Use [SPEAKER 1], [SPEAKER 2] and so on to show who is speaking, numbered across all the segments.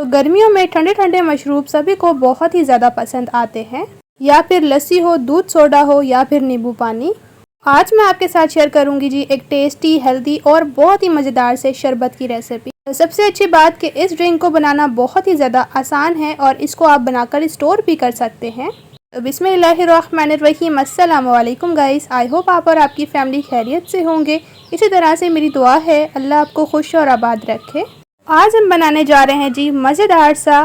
[SPEAKER 1] तो गर्मियों में ठंडे ठंडे मशरूब सभी को बहुत ही ज़्यादा पसंद आते हैं, या फिर लस्सी हो, दूध सोडा हो, या फिर नींबू पानी। आज मैं आपके साथ शेयर करूंगी जी एक टेस्टी, हेल्दी और बहुत ही मज़ेदार से शरबत की रेसिपी। तो सबसे अच्छी बात कि इस ड्रिंक को बनाना बहुत ही ज़्यादा आसान है और इसको आप बनाकर स्टोर भी कर सकते हैं। तो बिस्मिल्लाहिर्रहमानिर्रहीम, अस्सलाम वालेकुम गाइस। आई होप आप और आपकी फैमिली खैरियत से होंगे। इसी तरह से मेरी दुआ है अल्लाह आपको खुश और आबाद रखे। आज हम बनाने जा रहे हैं जी मज़ेदार सा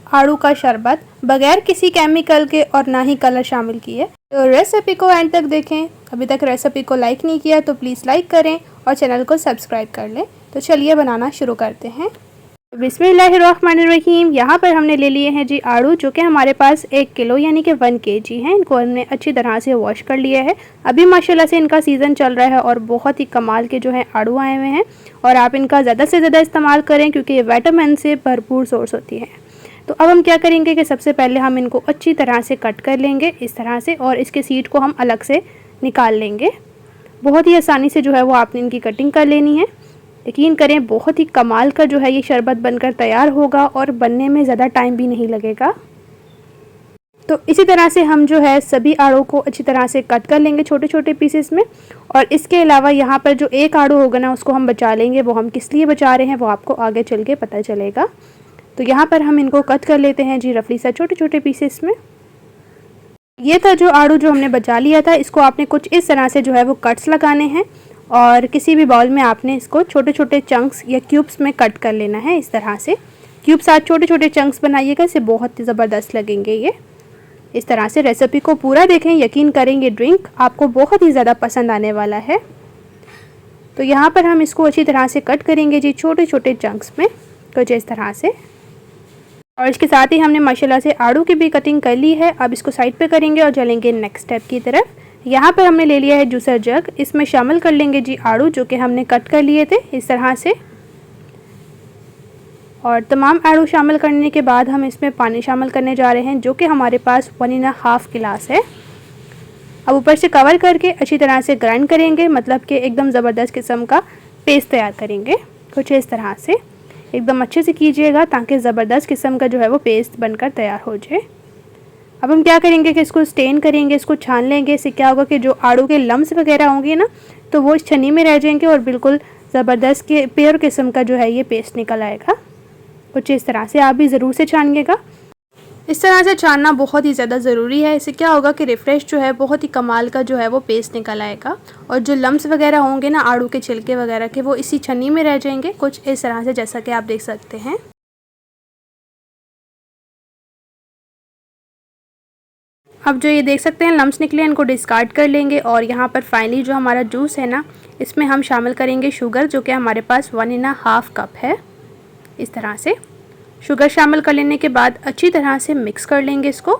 [SPEAKER 1] आड़ू का शरबत, बगैर किसी केमिकल के और ना ही कलर शामिल किए। तो रेसिपी को एंड तक देखें। अभी तक रेसिपी को लाइक नहीं किया तो प्लीज़ लाइक करें और चैनल को सब्सक्राइब कर लें। तो चलिए बनाना शुरू करते हैं। बिस्मिल्लाहिर्रहमानिर्रहीम। यहाँ पर हमने ले लिए हैं जी आड़ू, जो कि हमारे पास 1 किलो यानी कि 1 kg हैं। इनको हमने अच्छी तरह से वॉश कर लिया है। अभी माशाल्लाह से इनका सीज़न चल रहा है और बहुत ही कमाल के जो है आड़ू आए हुए हैं, और आप इनका ज़्यादा से ज़्यादा इस्तेमाल करें क्योंकि ये विटामिन से भरपूर सोर्स होती है। तो अब हम क्या करेंगे कि सबसे पहले हम इनको अच्छी तरह से कट कर लेंगे इस तरह से, और इसके सीड को हम अलग से निकाल लेंगे। बहुत ही आसानी से जो है वो आपने इनकी कटिंग कर लेनी है। यकीन करें बहुत ही कमाल का जो है ये शरबत बनकर तैयार होगा और बनने में ज़्यादा टाइम भी नहीं लगेगा। तो इसी तरह से हम जो है सभी आड़ू को अच्छी तरह से कट कर लेंगे छोटे छोटे पीसेस में। और इसके अलावा यहाँ पर जो एक आड़ू होगा ना, उसको हम बचा लेंगे। वो हम किस लिए बचा रहे हैं वो आपको आगे चल के पता चलेगा। तो यहाँ पर हम इनको कट कर लेते हैं जी रफली सा छोटे छोटे पीसेस में। ये था जो आड़ू जो हमने बचा लिया था। इसको आपने कुछ इस तरह से जो है वो कट्स लगाने हैं, और किसी भी बाउल में आपने इसको छोटे छोटे चंक्स या क्यूब्स में कट कर लेना है। इस तरह से क्यूब्स आज छोटे छोटे चंक्स बनाइएगा, इससे बहुत ही ज़बरदस्त लगेंगे ये। इस तरह से रेसिपी को पूरा देखें, यकीन करेंगे ड्रिंक आपको बहुत ही ज़्यादा पसंद आने वाला है। तो यहाँ पर हम इसको अच्छी तरह से कट करेंगे जी छोटे छोटे चंक्स में, कुछ इस तरह से। और इसके साथ ही हमने माशाल्लाह से आड़ू की भी कटिंग कर ली है। अब इसको साइड पे करेंगे और चलेंगे नेक्स्ट स्टेप की तरफ। यहाँ पर हमने ले लिया है जूसर जग। इसमें शामिल कर लेंगे जी आड़ू जो कि हमने कट कर लिए थे इस तरह से। और तमाम आड़ू शामिल करने के बाद हम इसमें पानी शामिल करने जा रहे हैं, जो कि हमारे पास 1.5 गिलास है। अब ऊपर से कवर करके अच्छी तरह से ग्राइंड करेंगे, मतलब कि एकदम ज़बरदस्त किस्म का पेस्ट तैयार करेंगे। कुछ इस तरह से एकदम अच्छे से कीजिएगा ताकि ज़बरदस्त किस्म का जो है वो पेस्ट बनकर तैयार हो जाए। अब हम क्या करेंगे कि इसको स्टेन करेंगे, इसको छान लेंगे। इससे क्या होगा कि जो आड़ू के लम्स वगैरह होंगे ना, तो वो इस छन्नी में रह जाएंगे और बिल्कुल ज़बरदस्त के प्योर किस्म का जो है ये पेस्ट निकल आएगा। कुछ इस तरह से आप भी ज़रूर से छानिएगा। इस तरह से छानना बहुत ही ज़्यादा ज़रूरी है। इससे क्या होगा कि रिफ़्रेश जो है बहुत ही कमाल का जो है वो पेस्ट निकल आएगा, और जो लम्स वगैरह होंगे ना आड़ू के छिलके वगैरह के, वो इसी छन्नी में रह जाएंगे। कुछ इस तरह से, जैसा कि आप देख सकते हैं। अब जो ये देख सकते हैं लम्स निकले, इनको डिस्कार्ड कर लेंगे। और यहाँ पर फाइनली जो हमारा जूस है ना, इसमें हम शामिल करेंगे शुगर, जो कि हमारे पास 1.5 कप है। इस तरह से शुगर शामिल कर लेने के बाद अच्छी तरह से मिक्स कर लेंगे इसको।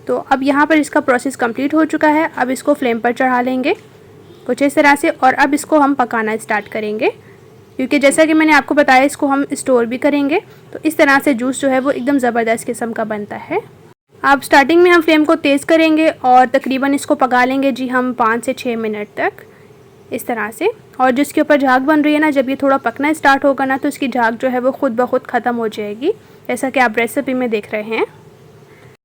[SPEAKER 1] तो अब यहाँ पर इसका प्रोसेस कंप्लीट हो चुका है। अब इसको फ्लेम पर चढ़ा लेंगे कुछ इस तरह से, और अब इसको हम पकाना स्टार्ट करेंगे, क्योंकि जैसा कि मैंने आपको बताया इसको हम स्टोर भी करेंगे। तो इस तरह से जूस जो है वो एकदम ज़बरदस्त किस्म का बनता है। अब स्टार्टिंग में हम फ्लेम को तेज़ करेंगे और तकरीबन इसको पका लेंगे जी हम 5 से 6 मिनट तक इस तरह से। और जिसके ऊपर झाग बन रही है ना, जब ये थोड़ा पकना स्टार्ट होगा ना, तो इसकी झाग जो है वो खुद ब खुद ख़त्म हो जाएगी, जैसा कि आप रेसिपी में देख रहे हैं।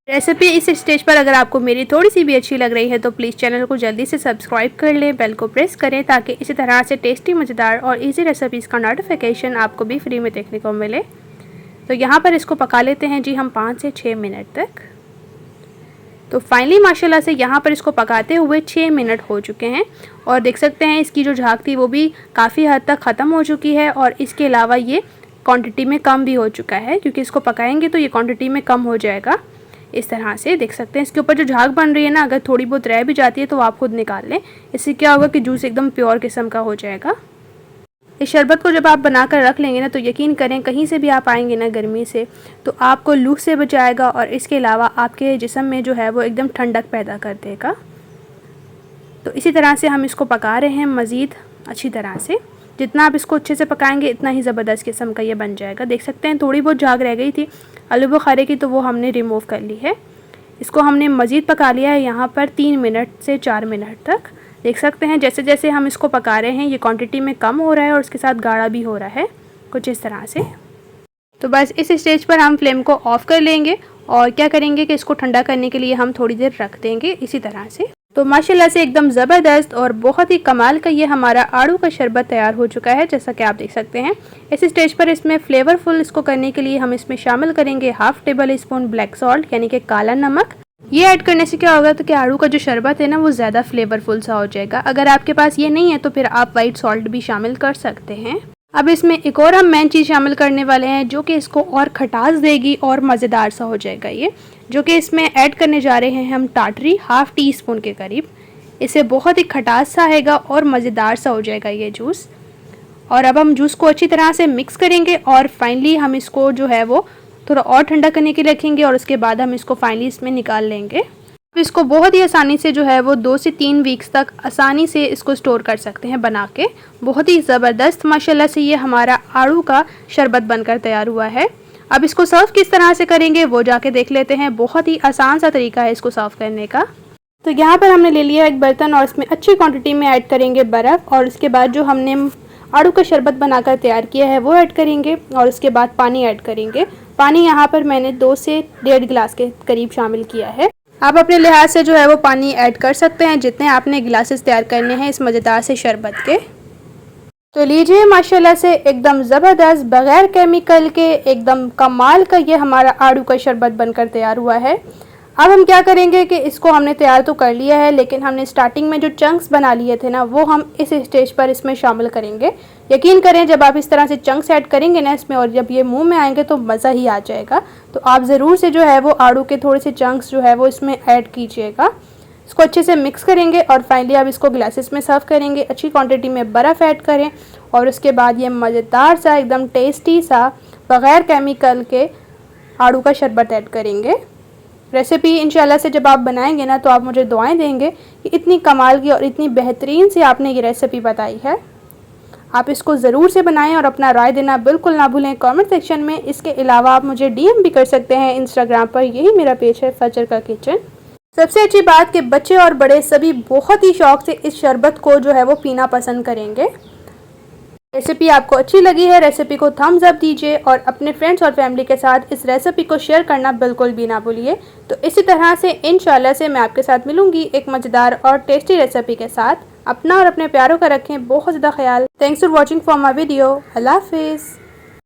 [SPEAKER 1] रेसिपी इस स्टेज पर अगर आपको मेरी थोड़ी सी भी अच्छी लग रही है तो प्लीज़ चैनल को जल्दी से सब्सक्राइब कर लें, बेल को प्रेस करें, ताकि इसी तरह से टेस्टी, मज़ेदार और इजी रेसिपीज़ का नोटिफिकेशन आपको भी फ्री में देखने को मिले। तो यहाँ पर इसको पका लेते हैं जी हम 5 से 6 मिनट तक। तो फाइनली माशाल्लाह से यहाँ पर इसको पकाते हुए 6 मिनट हो चुके हैं, और देख सकते हैं इसकी जो झाग थी वो भी काफ़ी हद तक ख़त्म हो चुकी है। और इसके अलावा ये क्वांटिटी में कम भी हो चुका है, क्योंकि इसको पकाएंगे तो ये क्वांटिटी में कम हो जाएगा। इस तरह से देख सकते हैं इसके ऊपर जो झाग बन रही है ना, अगर थोड़ी बहुत रह भी जाती है तो आप खुद निकाल लें। इससे क्या होगा कि जूस एकदम प्योर किस्म का हो जाएगा। इस शरबत को जब आप बनाकर रख लेंगे ना, तो यकीन करें कहीं से भी आप आएंगे ना गर्मी से, तो आपको लू से बचाएगा, और इसके अलावा आपके जिस्म में जो है वो एकदम ठंडक पैदा कर देगा। तो इसी तरह से हम इसको पका रहे हैं मज़ीद अच्छी तरह से। जितना आप इसको अच्छे से पकाएंगे इतना ही ज़बरदस्त किस्म का ये बन जाएगा। देख सकते हैं थोड़ी बहुत झाग रह गई थी आलू बुखारे की, तो वो हमने रिमूव कर ली है। इसको हमने मज़ीद पका लिया है यहाँ पर 3 मिनट से 4 मिनट तक। देख सकते हैं जैसे जैसे हम इसको पका रहे हैं ये क्वांटिटी में कम हो रहा है और उसके साथ गाढ़ा भी हो रहा है, कुछ इस तरह से। तो बस इस स्टेज पर हम फ्लेम को ऑफ कर लेंगे और क्या करेंगे कि इसको ठंडा करने के लिए हम थोड़ी देर रख देंगे इसी तरह से। तो माशाल्लाह से एकदम ज़बरदस्त और बहुत ही कमाल का ये हमारा आड़ू का शरबत तैयार हो चुका है, जैसा कि आप देख सकते हैं। इस स्टेज पर इसमें फ्लेवरफुल इसको करने के लिए हम इसमें शामिल करेंगे half table spoon black salt यानी कि काला नमक। ये ऐड करने से क्या होगा तो कि आड़ू का जो शरबत है ना वो ज़्यादा फ्लेवरफुल सा हो जाएगा। अगर आपके पास ये नहीं है तो फिर आप वाइट सॉल्ट भी शामिल कर सकते हैं। अब इसमें एक और हम मेन चीज़ शामिल करने वाले हैं जो कि इसको और खटास देगी और मज़ेदार सा हो जाएगा ये, जो कि इसमें ऐड करने जा रहे हैं हम टाटरी हाफ़ टी स्पून के करीब। इससे बहुत ही खटास सा आएगा और मज़ेदार सा हो जाएगा ये जूस। और अब हम जूस को अच्छी तरह से मिक्स करेंगे और फाइनली हम इसको जो है वो थोड़ा और ठंडा करने के लिए रखेंगे और उसके बाद हम इसको फाइनली इसमें निकाल लेंगे। अब इसको बहुत ही आसानी से जो है वो 2 से 3 वीक्स तक आसानी से इसको स्टोर कर सकते हैं बना के। बहुत ही ज़बरदस्त माशाल्लाह से ये हमारा आड़ू का शरबत बनकर तैयार हुआ है। अब इसको सर्व किस तरह से करेंगे वो जाके देख लेते हैं। बहुत ही आसान सा तरीका है इसको सर्व करने का। तो यहाँ पर हमने ले लिया एक बर्तन और इसमें अच्छी क्वांटिटी में ऐड करेंगे बर्फ़ और उसके बाद जो हमने आड़ू का शरबत बनाकर तैयार किया है वो ऐड करेंगे और उसके बाद पानी ऐड करेंगे। पानी यहाँ पर मैंने 2 से 1.5 गिलास के करीब शामिल किया है। आप अपने लिहाज से जो है वो पानी ऐड कर सकते हैं जितने आपने गिलासेस तैयार करने हैं इस मज़ेदार से शरबत के। तो लीजिए माशाल्लाह से एकदम ज़बरदस्त बग़ैर केमिकल के एकदम कमाल का ये हमारा आड़ू का शरबत बनकर तैयार हुआ है। अब हम क्या करेंगे कि इसको हमने तैयार तो कर लिया है लेकिन हमने स्टार्टिंग में जो चंक्स बना लिए थे ना वो हम इस स्टेज पर इसमें शामिल करेंगे। यकीन करें जब आप इस तरह से चंक्स ऐड करेंगे ना इसमें और जब ये मुंह में आएंगे तो मज़ा ही आ जाएगा। तो आप ज़रूर से जो है वो आड़ू के थोड़े से चंक्स जो है वो इसमें ऐड कीजिएगा। इसको अच्छे से मिक्स करेंगे और फाइनली आप इसको ग्लासेस में सर्व करेंगे। अच्छी क्वांटिटी में बर्फ़ ऐड करें और उसके बाद ये मज़ेदार सा एकदम टेस्टी सा बग़ैर केमिकल के आड़ू का शरबत ऐड करेंगे। रेसिपी इंशाल्लाह से जब आप बनाएंगे ना तो आप मुझे दुआएं देंगे कि इतनी कमाल की और इतनी बेहतरीन से आपने ये रेसिपी बताई है। आप इसको ज़रूर से बनाएं और अपना राय देना बिल्कुल ना भूलें कमेंट सेक्शन में। इसके अलावा आप मुझे DM भी कर सकते हैं इंस्टाग्राम पर, यही मेरा पेज है फजर का किचन। सबसे अच्छी बात कि बच्चे और बड़े सभी बहुत ही शौक़ से इस शरबत को जो है वो पीना पसंद करेंगे। रेसिपी आपको अच्छी लगी है, रेसिपी को थम्स अप दीजिए और अपने फ्रेंड्स और फैमिली के साथ इस रेसिपी को शेयर करना बिल्कुल भी ना भूलिए। तो इसी तरह से इंशाल्लाह से मैं आपके साथ मिलूंगी एक मज़ेदार और टेस्टी रेसिपी के साथ। अपना और अपने प्यारों का रखें बहुत ज़्यादा ख्याल। Thanks for watching for my video. अल्लाह हाफिज़।